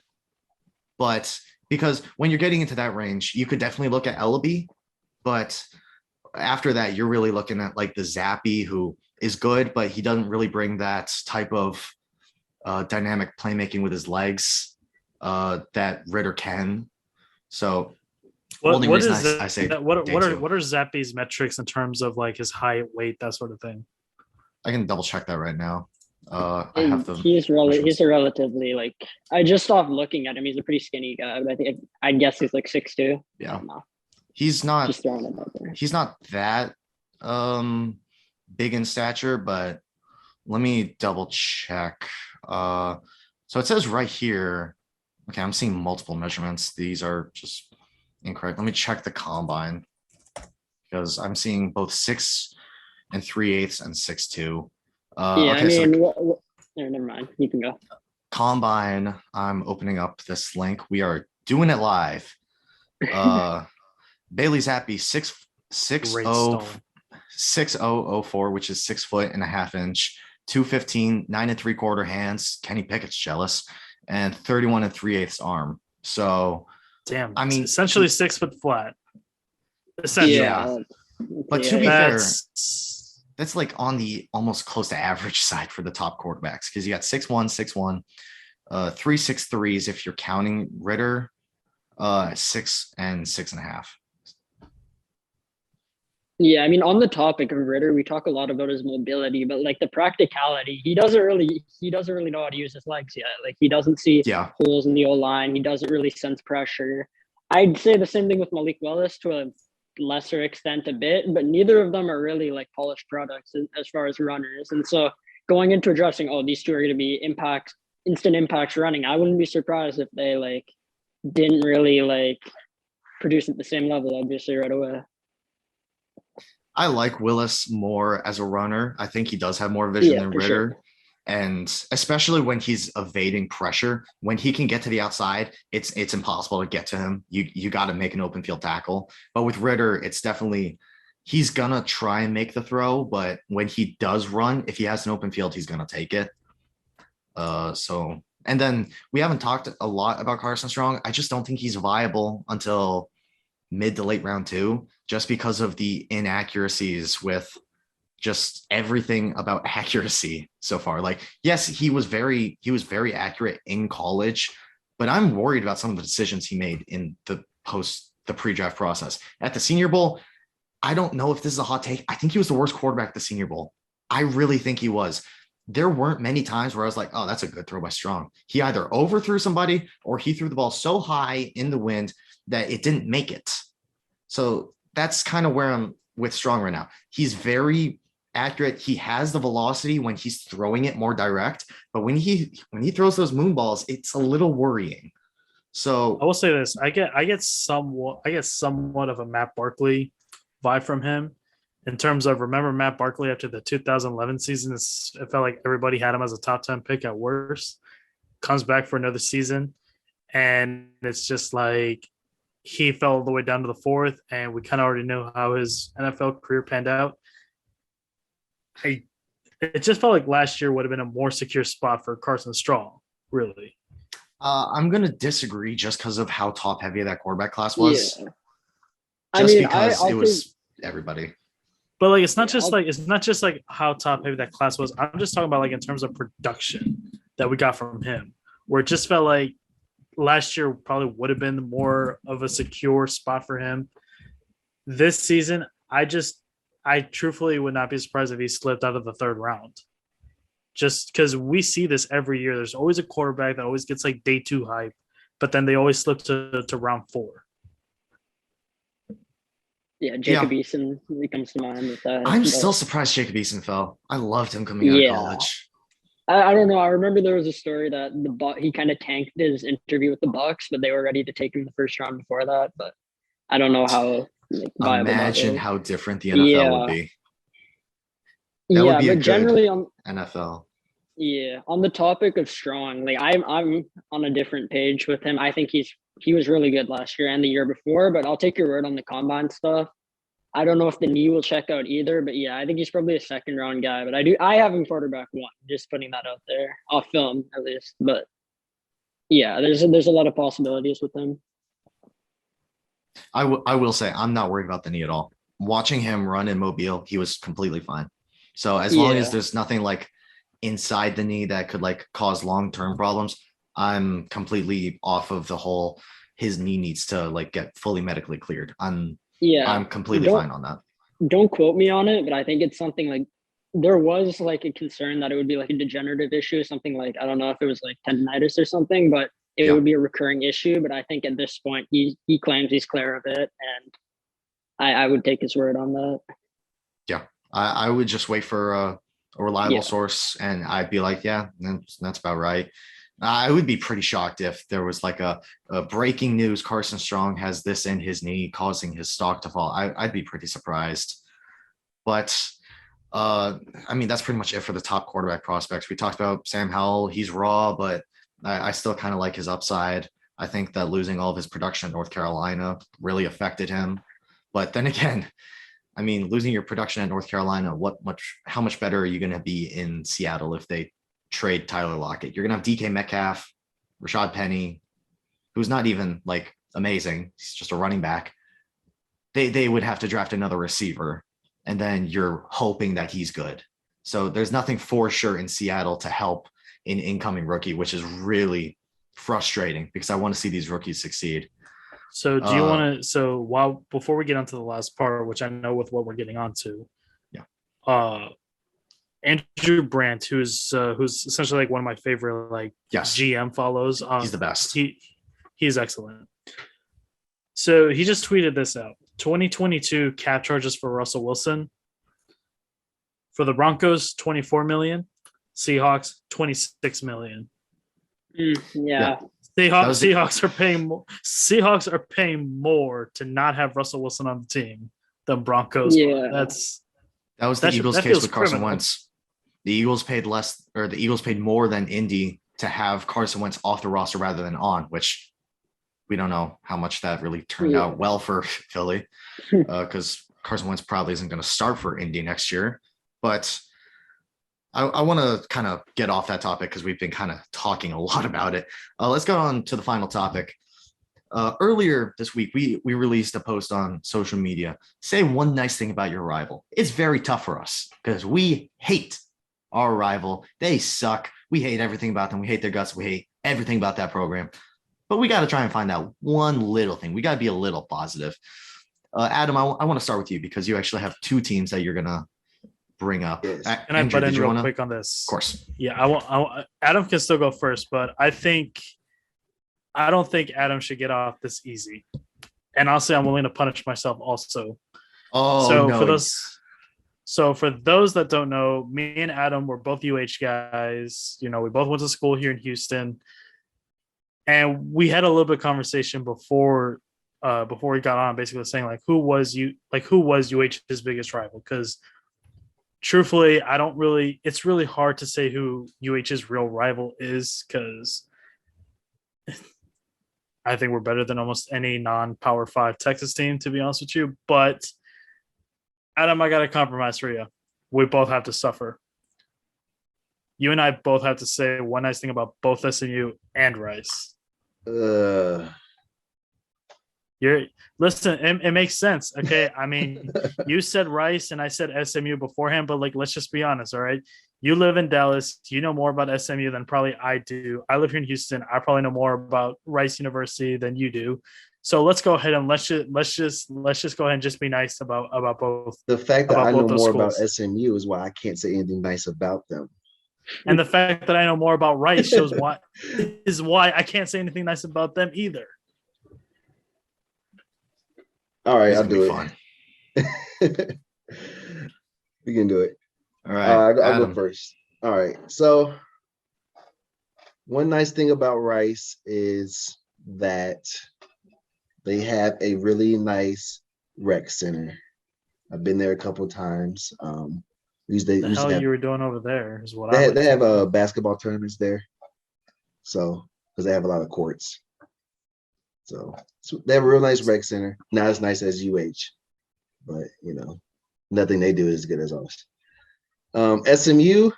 But because when you're getting into that range, you could definitely look at Ellaby. But after that, you're really looking at like the Zappy, who is good, but he doesn't really bring that type of dynamic playmaking with his legs. that Ritter can. So What only what reason is I say that? What day what are two. what are Zappy's metrics in terms of like his height, weight, that sort of thing? I can double check that right now. I have And the he's measurements. he's a relatively like I just stopped looking at him. He's a pretty skinny guy, but I think I'd guess he's like 6'2". I Yeah, don't know. he's not Just throwing it out there. he's not that big in stature, but let me double check. So it says right here. Okay, I'm seeing multiple measurements. These are just incorrect. Let me check the combine because I'm seeing both 6 3/8 and 6'2". Yeah, Okay, I so mean, the never mind. You can go. combine. I'm opening up this link. We are doing it live. Bailey Zappi 6'6" Great stone. 6004, which is 6'1.5", 215, 9 3/4 hands. Kenny Pickett's jealous, and 31 3/8 arm. So Damn. I mean, essentially 6 foot flat. Essentially. Yeah. But to be yeah. fair, That's that's like on the almost close to average side for the top quarterbacks because you got 6'1", 6'1", 3 6'3s if you're counting Ritter, 6 and 6.5. Yeah, I mean, on the topic of Ritter, we talk a lot about his mobility, but like the practicality, he doesn't really know how to use his legs yet. Like he doesn't see Yeah, holes in the O line. He doesn't really sense pressure. I'd say the same thing with Malik Willis to a lesser extent a bit, but neither of them are really like polished products as far as runners. And so going into addressing, oh, these two are going to be instant impacts running, I wouldn't be surprised if they like didn't really like produce at the same level, obviously, right away. I like Willis more as a runner. I think he does have more vision Yeah, than for Ritter. sure. And especially when he's evading pressure, when he can get to the outside, it's impossible to get to him. You got to make an open field tackle. But with Ritter, it's definitely he's gonna try and make the throw, but when he does run, if he has an open field, he's gonna take it. So and then we haven't talked a lot about Carson Strong. I just don't think he's viable until mid to late round 2, just because of the inaccuracies with just everything about accuracy so far. Like, yes, he was very accurate in college, but I'm worried about some of the decisions he made in the pre-draft process. At the Senior Bowl, I don't know if this is a hot take. I think he was the worst quarterback at the Senior Bowl. I really think he was. There weren't many times where I was like, oh, that's a good throw by Strong. He either overthrew somebody or he threw the ball so high in the wind that it didn't make it. So that's kind of where I'm with Strong right now. He's very accurate. He has the velocity when he's throwing it more direct, but when he throws those moon balls, it's a little worrying. So I will say this: I get somewhat of a Matt Barkley vibe from him in terms of, remember Matt Barkley after the 2011 season? It felt like everybody had him as a top 10 pick at worst. Comes back for another season, and it's just like he fell all the way down to the 4th, and we kind of already know how his NFL career panned out. It just felt like last year would have been a more secure spot for Carson Strong, really. I'm going to disagree just because of how top heavy that quarterback class was. Yeah. Just because it was everybody. But like, it's not just like how top heavy that class was. I'm just talking about like in terms of production that we got from him, where it just felt like last year probably would have been more of a secure spot for him. This season, I truthfully would not be surprised if he slipped out of the 3rd round. Just because we see this every year. There's always a quarterback that always gets like day 2 hype, but then they always slip to round 4. Yeah, Jacob Eason really comes to mind with that. I'm still surprised Jacob Eason fell. I loved him coming out of college. I don't know. I remember there was a story that he kind of tanked his interview with the Bucks, but they were ready to take him the 1st round before that. But I don't know how. Like, imagine how different the NFL would be. That would be a generally on NFL. Yeah, on the topic of Strong, like I'm on a different page with him. I think he was really good last year and the year before, but I'll take your word on the combine stuff. I don't know if the knee will check out either, but yeah, I think he's probably a 2nd round guy. But I have him quarterback 1, just putting that out there off film at least. But yeah, there's a lot of possibilities with him. I will say I'm not worried about the knee at all. Watching him run in Mobile, he was completely fine. So as long as there's nothing like inside the knee that could like cause long-term problems, I'm completely off of the whole his knee needs to like get fully medically cleared. Yeah, I'm completely don't fine on that. don't quote me on it, but I think it's something like there was like a concern that it would be like a degenerative issue, something like I don't know if it was like tendonitis or something, but it Yeah. would be a recurring issue. But I think at this point he claims he's clear of it, and I would take his word on that. Yeah. I would just wait for a reliable Yeah. source and I'd be like, yeah, that's about right. I would be pretty shocked if there was like a breaking news. Carson Strong has this in his knee causing his stock to fall. I'd be pretty surprised. But I mean, that's pretty much it for the top quarterback prospects. We talked about Sam Howell. He's raw, but I still kind of like his upside. I think that losing all of his production in North Carolina really affected him. But then again, I mean, losing your production at North Carolina, how much better are you going to be in Seattle if they trade Tyler Lockett? You're going to have DK Metcalf, Rashad Penny, who's not even like amazing. He's just a running back. They would have to draft another receiver, and then you're hoping that he's good. So there's nothing for sure in Seattle to help an incoming rookie, which is really frustrating because I want to see these rookies succeed. So do you want to? So while before we get onto the last part, which I know with what we're getting onto, yeah. Andrew Brandt, who's essentially like one of my favorite like GM follows. He's the best. He's excellent. So he just tweeted this out: 2022 cap charges for Russell Wilson. For the Broncos, 24 million. Seahawks, 26 million. Yeah. Seahawks are paying more to not have Russell Wilson on the team than Broncos. Yeah. That was the Eagles' case with Carson Wentz. The Eagles paid less, or the Eagles paid more than Indy to have Carson Wentz off the roster rather than on, which we don't know how much that really turned out well for Philly, because Carson Wentz probably isn't going to start for Indy next year. But I want to kind of get off that topic because we've been kind of talking a lot about it. Let's go on to the final topic. Earlier this week, we released a post on social media. Say one nice thing about your rival. It's very tough for us because we hate our rival. They suck. We hate everything about them. We hate their guts. We hate everything about that program. But we got to try and find out one little thing. We got to be a little positive. Adam, I want to start with you because you actually have two teams that you're going to bring up. Yes. Can I butt in real quick on this? Of course. Yeah, Adam can still go first, but I don't think Adam should get off this easy. And I'll say I'm willing to punish myself also. So for those that don't know, me and Adam were both UH guys. You know, we both went to school here in Houston. And we had a little bit of conversation before we got on, basically saying like who was UH's biggest rival? Because truthfully, it's really hard to say who UH's real rival is because I think we're better than almost any non-Power 5 Texas team, to be honest with you. But Adam, I got a compromise for you. We both have to suffer. You and I both have to say one nice thing about both SMU and Rice. Listen, it makes sense. Okay. I mean, you said Rice and I said SMU beforehand, but like, let's just be honest. All right. You live in Dallas. You know more about SMU than probably I do. I live here in Houston. I probably know more about Rice University than you do. So let's go ahead and let's just go ahead and just be nice about both. The fact that I know more about SMU is why I can't say anything nice about them. And the fact that I know more about Rice shows why I can't say anything nice about them either. All right, I'll do it. We can do it. All right, I'll go first. All right. So one nice thing about Rice is that they have a really nice rec center. I've been there a couple of times. The hell you were doing over there is what they have basketball tournaments there. So because they have a lot of courts. So they have a real nice rec center. Not as nice as UH, but you know, nothing they do is as good as ours. SMU,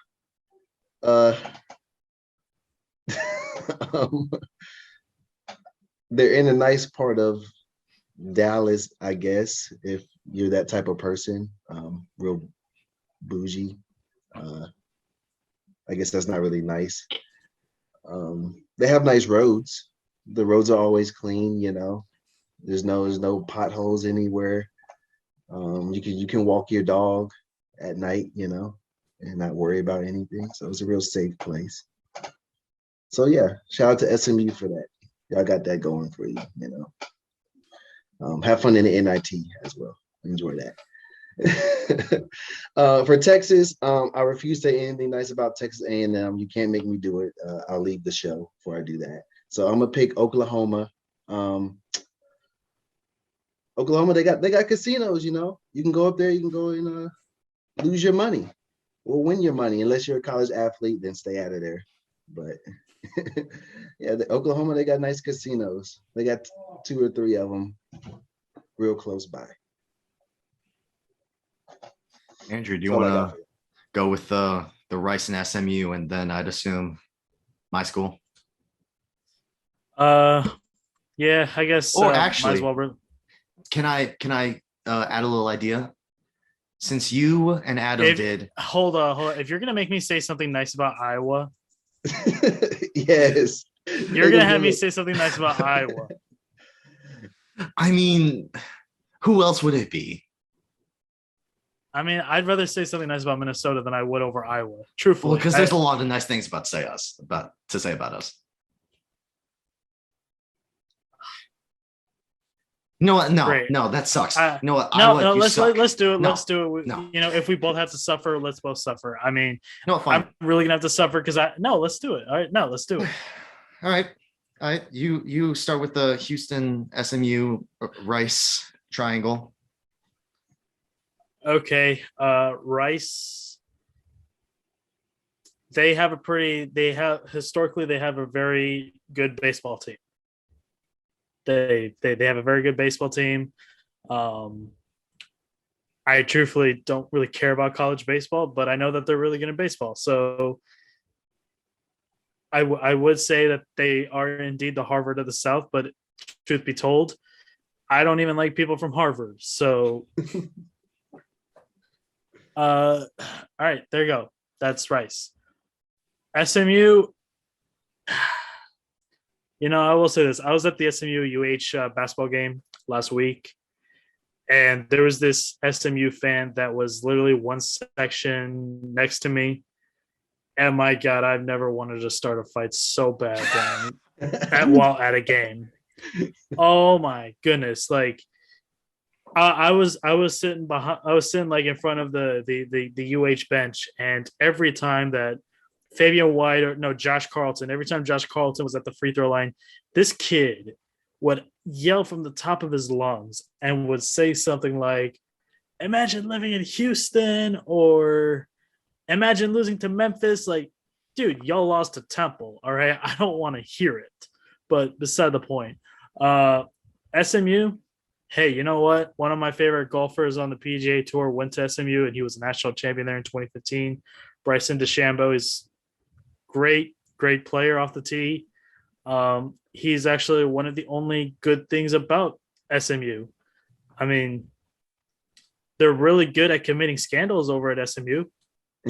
they're in a nice part of Dallas, I guess, if you're that type of person, real bougie. I guess that's not really nice. They have nice roads. The roads are always clean. There's no potholes anywhere. You can walk your dog at night, and not worry about anything. So it's a real safe place. So yeah, shout out to SMU for that. Y'all got that going for you. Have fun in the NIT as well. Enjoy that. For Texas, I refuse to say anything nice about Texas A&M. You can't make me do it. I'll leave the show before I do that. So I'm gonna pick Oklahoma. Oklahoma, they got casinos. You can go up there. You can go and lose your money or win your money. Unless you're a college athlete, then stay out of there. But yeah, Oklahoma, they got nice casinos. They got 2 or 3 of them real close by. Andrew, do you want to go with the Rice and SMU, and then I'd assume my school? Yeah, I guess. Or actually, might as well. Can I add a little idea? Since you and Adam did. Hold on. If you're gonna make me say something nice about Iowa, yes, you're gonna have me say something nice about Iowa. I mean, who else would it be? I mean, I'd rather say something nice about Minnesota than I would over Iowa. Truthfully, because there's a lot of nice things to say about us. You know what? No, that sucks. You know what? No, let's do it. No, let's do it. No. If we both have to suffer, let's both suffer. I mean, fine. I'm really gonna have to suffer because let's do it. All right, let's do it. All right. You start with the Houston SMU Rice triangle. Okay, Rice. They have historically a very good baseball team. They have a very good baseball team. I truthfully don't really care about college baseball, but I know that they're really good at baseball. So I would say that they are indeed the Harvard of the South, but truth be told, I don't even like people from Harvard. So all right, there you go. That's Rice. SMU. I will say this. I was at the SMU UH basketball game last week, and there was this SMU fan that was literally one section next to me. And my God, I've never wanted to start a fight so bad while at a game. Oh my goodness! Like, I was sitting like in front of the UH bench, and every time that Fabian White Josh Carlton, every time Josh Carlton was at the free throw line, this kid would yell from the top of his lungs and would say something like, "Imagine living in Houston," or "Imagine losing to Memphis." Like, dude, y'all lost to Temple. All right. I don't want to hear it, but beside the point. SMU. Hey, you know what? One of my favorite golfers on the PGA Tour went to SMU, and he was a national champion there in 2015. Bryson DeChambeau is great player off the tee. He's actually one of the only good things about SMU. I mean, they're really good at committing scandals over at SMU,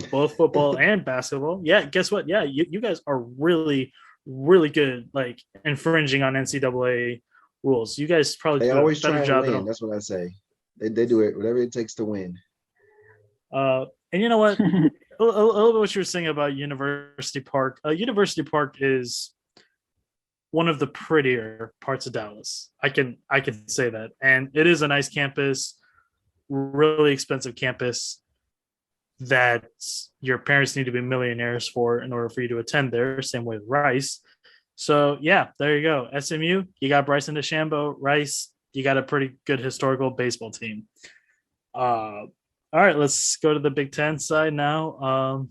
both football and basketball. Yeah, guess what? Yeah, you guys are really, really good, like infringing on NCAA rules. You guys probably they always try to win. That's what I say. They do it whatever it takes to win. And you know what? a little bit what you were saying about University Park. University Park is one of the prettier parts of Dallas. I can say that, and it is a nice campus, really expensive campus that your parents need to be millionaires for in order for you to attend there. Same way with Rice. So yeah, there you go. SMU, you got Bryson DeChambeau. Rice, you got a pretty good historical baseball team. All right, let's go to the Big Ten side now.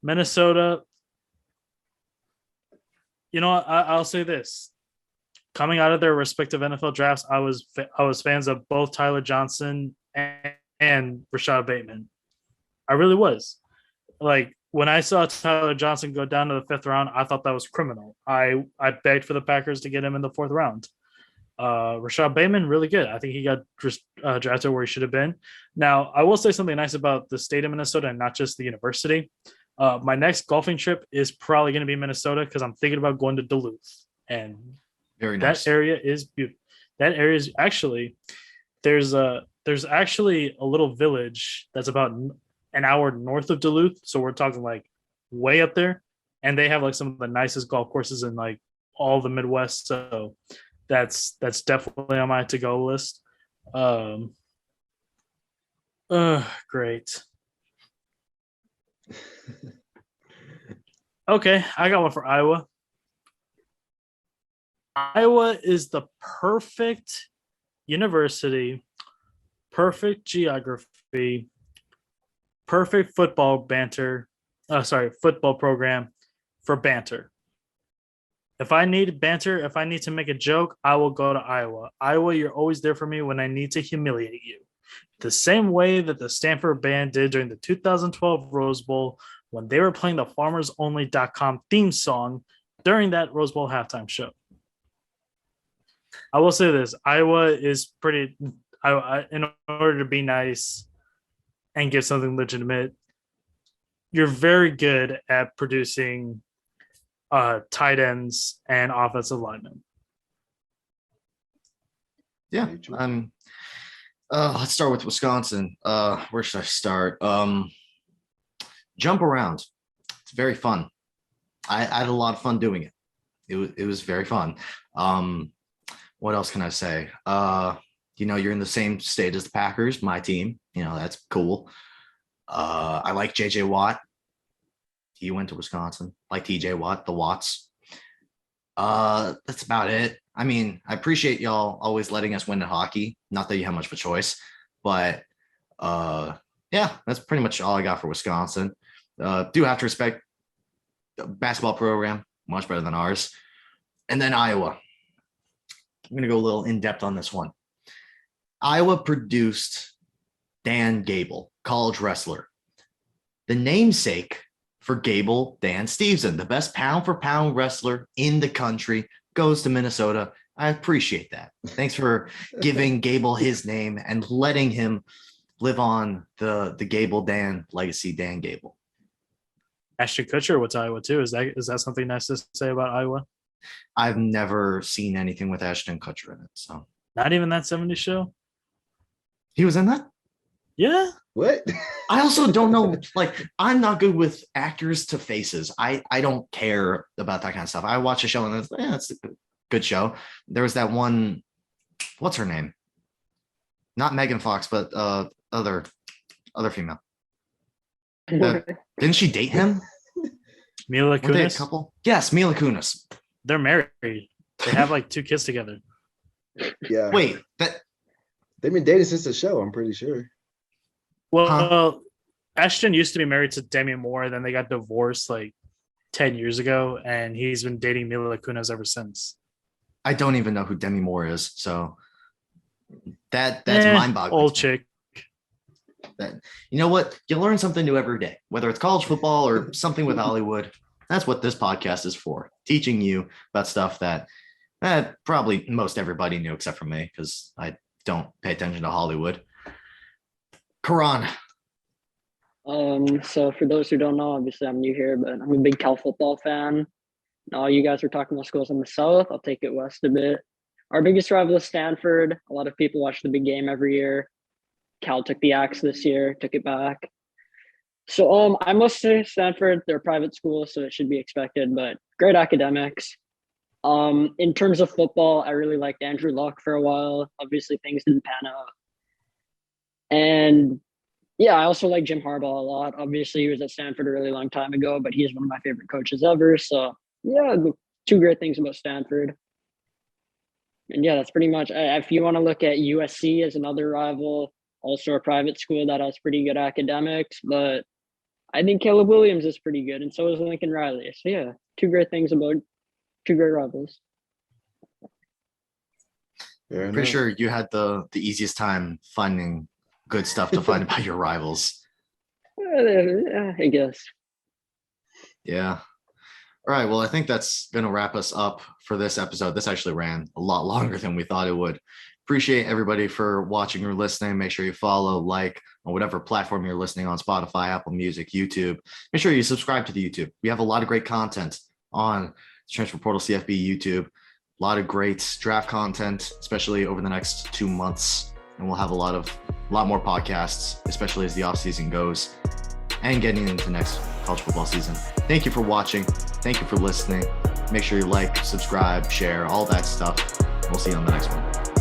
Minnesota. I'll say this: coming out of their respective NFL drafts, I was fans of both Tyler Johnson and Rashad Bateman. I really was. Like, when I saw Tyler Johnson go down to the 5th round, I thought that was criminal. I begged for the Packers to get him in the 4th round. Rashad Bateman, really good. I think he got drafted where he should have been. Now, I will say something nice about the state of Minnesota and not just the university. My next golfing trip is probably going to be Minnesota because I'm thinking about going to Duluth, and Very nice. that area is beautiful. That area is actually there's actually a little village that's about an hour north of Duluth, so we're talking like way up there, and they have like some of the nicest golf courses in like all the Midwest. So that's definitely on my to go list. Um, Great. Okay, I got one for Iowa. Iowa is the perfect university, perfect geography, perfect football banter. Football program for banter. If I need banter, if I need to make a joke, I will go to Iowa. Iowa, you're always there for me when I need to humiliate you. The same way that the Stanford band did during the 2012 Rose Bowl when they were playing the FarmersOnly.com theme song during that Rose Bowl halftime show. I will say this: Iowa is pretty. In order to be nice and give something legitimate, you're very good at producing tight ends and offensive linemen. Yeah. Let's start with Wisconsin. Where should I start? Jump around. It's very fun. I had a lot of fun doing it. It was very fun. What else can I say? You're in the same state as the Packers, my team. That's cool. I like JJ Watt. He went to Wisconsin. Like TJ Watt, the Watts. That's about it. I mean, I appreciate y'all always letting us win in hockey. Not that you have much of a choice, but yeah, that's pretty much all I got for Wisconsin. Do have to respect the basketball program, much better than ours. And then Iowa. I'm gonna go a little in depth on this one. Iowa produced Dan Gable, college wrestler, the namesake for Gable Dan Stevenson, the best pound for pound wrestler in the country, goes to Minnesota. I appreciate that. Thanks for giving Gable his name and letting him live on the Gable Dan legacy, Dan Gable. Ashton Kutcher went to Iowa too. Is that something nice to say about Iowa? I've never seen anything with Ashton Kutcher in it. So not even that 70s show. He was in that? Yeah. What? I also don't know. Like, I'm not good with actors to faces. I don't care about that kind of stuff. I watch a show and it's a good show. There was that one. What's her name? Not Megan Fox, but other female. Didn't she date him? Mila Were they a Kunis? couple? Yes, Mila Kunis. They're married. They have like 2 kids together. Yeah. Wait, They've been dating since the show, I'm pretty sure. Well, Ashton used to be married to Demi Moore, then they got divorced like 10 years ago, and he's been dating Mila Kunis ever since. I don't even know who Demi Moore is, so that's mind-boggling. Old chick. You know what? You learn something new every day, whether it's college football or something with Hollywood. That's what this podcast is for, teaching you about stuff that probably most everybody knew except for me, because I don't pay attention to Hollywood. Karan. So for those who don't know, obviously I'm new here, but I'm a big Cal football fan. Now you guys were talking about schools in the South. I'll take it west a bit. Our biggest rival is Stanford. A lot of people watch the big game every year. Cal took the axe this year, took it back. So I must say Stanford, they're a private school, so it should be expected, but great academics. In terms of football, I really liked Andrew Luck for a while. Obviously things didn't pan out. And yeah, I also like Jim Harbaugh a lot. Obviously he was at Stanford a really long time ago, but he's one of my favorite coaches ever. So yeah, 2 great things about Stanford. And yeah, that's pretty much, if you want to look at USC as another rival, also a private school that has pretty good academics, but I think Caleb Williams is pretty good, and so is Lincoln Riley. So yeah, 2 great things about 2 great rivals. Pretty sure you had the easiest time finding good stuff to find about your rivals. I guess. Yeah. All right. Well, I think that's going to wrap us up for this episode. This actually ran a lot longer than we thought it would. Appreciate everybody for watching or listening. Make sure you follow, like on whatever platform you're listening on, Spotify, Apple Music, YouTube. Make sure you subscribe to the YouTube. We have a lot of great content on Transfer Portal CFB YouTube. A lot of great draft content, especially over the next 2 months. And we'll have a lot more podcasts, especially as the offseason goes and getting into next college football season. Thank you for watching. Thank you for listening. Make sure you like, subscribe, share, all that stuff. We'll see you on the next one.